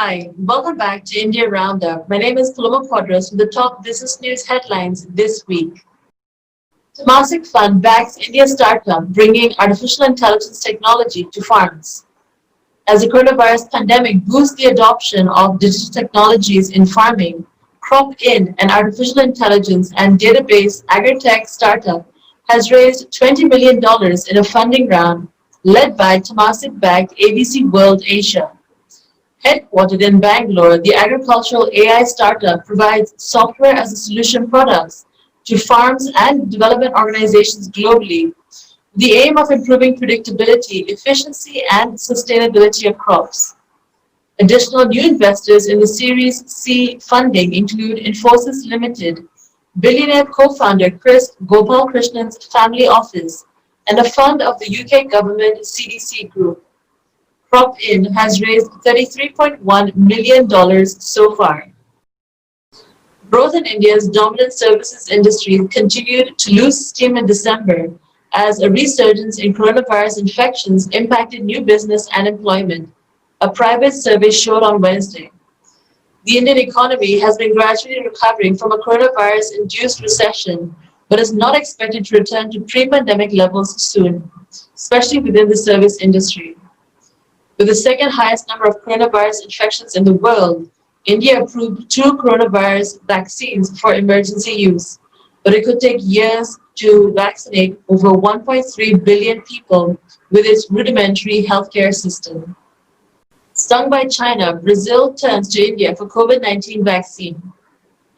Hi, welcome back to India Roundup. My name is Paloma Quadros with the top business news headlines this week. Temasek Fund backs India startup bringing artificial intelligence technology to farms. As the coronavirus pandemic boosts the adoption of digital technologies in farming, Cropin, an artificial intelligence and database agri-tech startup, has raised $20 million in a funding round led by Temasek-backed ABC World Asia. Headquartered in Bangalore, the agricultural AI startup provides software as a solution products to farms and development organizations globally, with the aim of improving predictability, efficiency, and sustainability of crops. Additional new investors in the Series C funding include Infosys Limited, billionaire co-founder Chris Gopalkrishnan's family office, and a fund of the UK government CDC Group. Cropin has raised $33.1 million so far. Growth in India's dominant services industry continued to lose steam in December as a resurgence in coronavirus infections impacted new business and employment, a private survey showed on Wednesday. The Indian economy has been gradually recovering from a coronavirus-induced recession, but is not expected to return to pre-pandemic levels soon, especially within the service industry. With the second highest number of coronavirus infections in the world, India approved 2 coronavirus vaccines for emergency use, but it could take years to vaccinate over 1.3 billion people with its rudimentary healthcare system. Stung by China, Brazil turns to India for COVID-19 vaccine.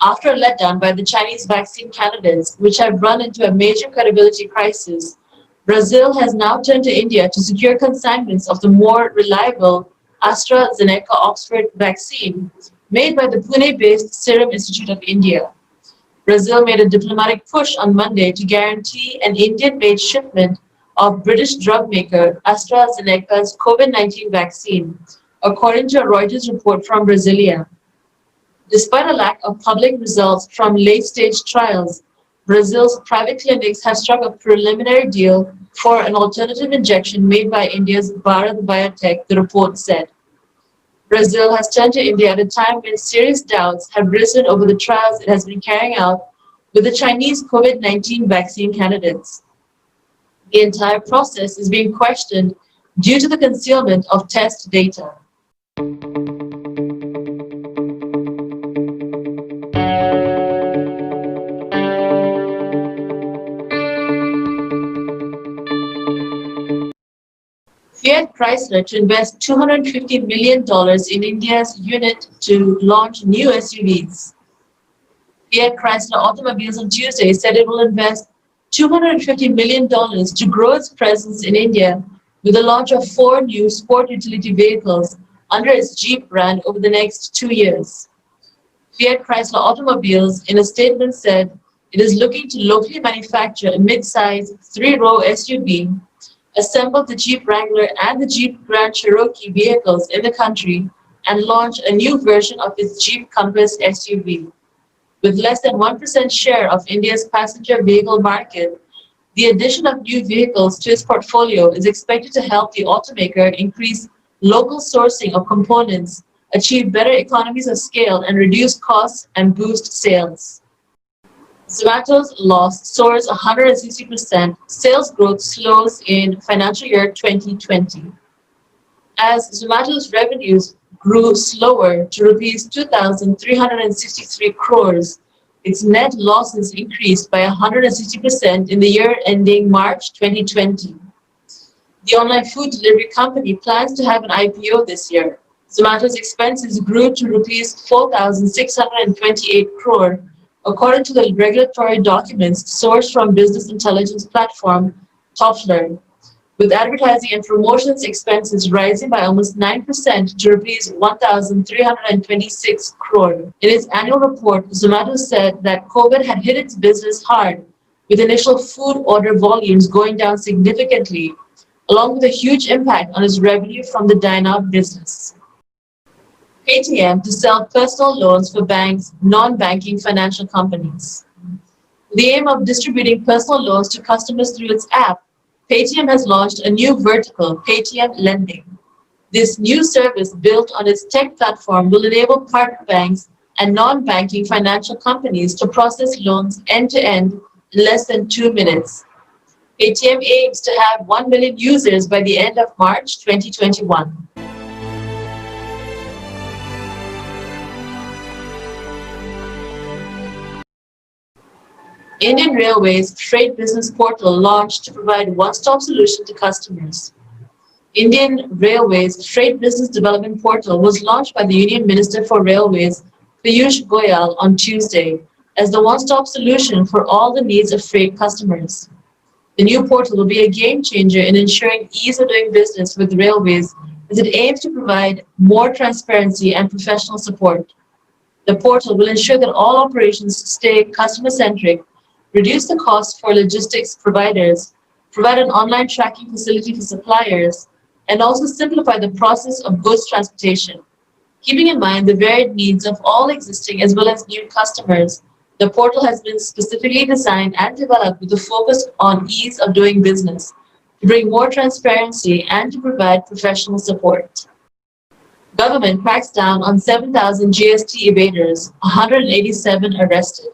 After a letdown by the Chinese vaccine candidates, which have run into a major credibility crisis, Brazil has now turned to India to secure consignments of the more reliable AstraZeneca-Oxford vaccine made by the Pune-based Serum Institute of India. Brazil made a diplomatic push on Monday to guarantee an Indian-made shipment of British drug maker AstraZeneca's COVID-19 vaccine, according to a Reuters report from Brasilia. Despite a lack of public results from late-stage trials, Brazil's private clinics have struck a preliminary deal for an alternative injection made by India's Bharat Biotech, the report said. Brazil has turned to India at a time when serious doubts have risen over the trials it has been carrying out with the Chinese COVID-19 vaccine candidates. The entire process is being questioned due to the concealment of test data. Fiat Chrysler to invest $250 million in India's unit to launch new SUVs. Fiat Chrysler Automobiles on Tuesday said it will invest $250 million to grow its presence in India with the launch of 4 new sport utility vehicles under its Jeep brand over the next 2 years. Fiat Chrysler Automobiles, in a statement, said it is looking to locally manufacture a mid-size 3-row SUV, assemble the Jeep Wrangler and the Jeep Grand Cherokee vehicles in the country, and launch a new version of its Jeep Compass SUV. With less than 1% share of India's passenger vehicle market, the addition of new vehicles to its portfolio is expected to help the automaker increase local sourcing of components, achieve better economies of scale, and reduce costs and boost sales. Zomato's loss soars 160%, sales growth slows in financial year 2020. As Zomato's revenues grew slower to rupees 2,363 crores, its net losses increased by 160% in the year ending March 2020. The online food delivery company plans to have an IPO this year. Zomato's expenses grew to rupees 4,628 crore, according to the regulatory documents sourced from business intelligence platform Topfler, with advertising and promotions expenses rising by almost 9% to rupees 1,326 crore. In its annual report, Zomato said that COVID had hit its business hard, with initial food order volumes going down significantly, along with a huge impact on its revenue from the dine-out business. Paytm to sell personal loans for banks, non-banking financial companies. With the aim of distributing personal loans to customers through its app, Paytm has launched a new vertical, Paytm Lending. This new service, built on its tech platform, will enable partner banks and non-banking financial companies to process loans end-to-end in less than 2 minutes. Paytm aims to have 1 million users by the end of March 2021. Indian Railways Freight Business Portal launched to provide one-stop solution to customers. Indian Railways Freight Business Development Portal was launched by the Union Minister for Railways, Piyush Goyal, on Tuesday as the one-stop solution for all the needs of freight customers. The new portal will be a game changer in ensuring ease of doing business with railways as it aims to provide more transparency and professional support. The portal will ensure that all operations stay customer-centric, reduce the cost for logistics providers, provide an online tracking facility for suppliers, and also simplify the process of goods transportation. Keeping in mind the varied needs of all existing as well as new customers, the portal has been specifically designed and developed with a focus on ease of doing business, to bring more transparency and to provide professional support. Government cracks down on 7,000 GST evaders, 187 arrested.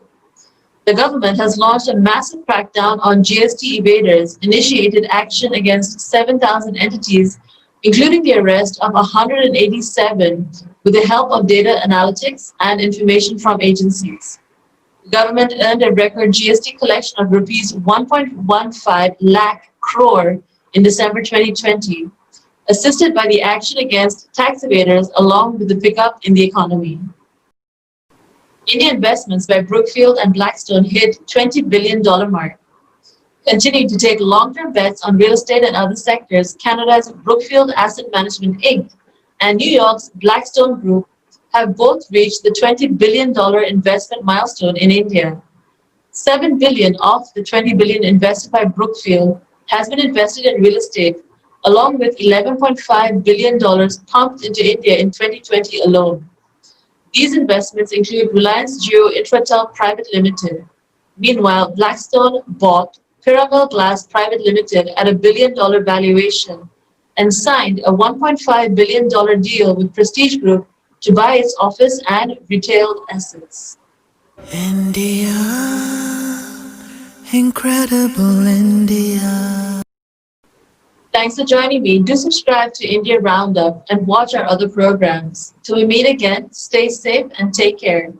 The government has launched a massive crackdown on GST evaders, initiated action against 7,000 entities, including the arrest of 187 with the help of data analytics and information from agencies. The government earned a record GST collection of rupees 1.15 lakh crore in December 2020, assisted by the action against tax evaders along with the pickup in the economy. Indian investments by Brookfield and Blackstone hit $20 billion mark. Continuing to take long-term bets on real estate and other sectors, Canada's Brookfield Asset Management Inc. and New York's Blackstone Group have both reached the $20 billion investment milestone in India. $7 billion of the $20 billion invested by Brookfield has been invested in real estate, along with $11.5 billion pumped into India in 2020 alone. These investments include Reliance Jio Infratel Private Limited. Meanwhile, Blackstone bought Piramal Glass Private Limited at $1 billion valuation and signed a $1.5 billion deal with Prestige Group to buy its office and retail assets. India, incredible India. Thanks for joining me. Do subscribe to India Roundup and watch our other programs. Till we meet again, stay safe and take care.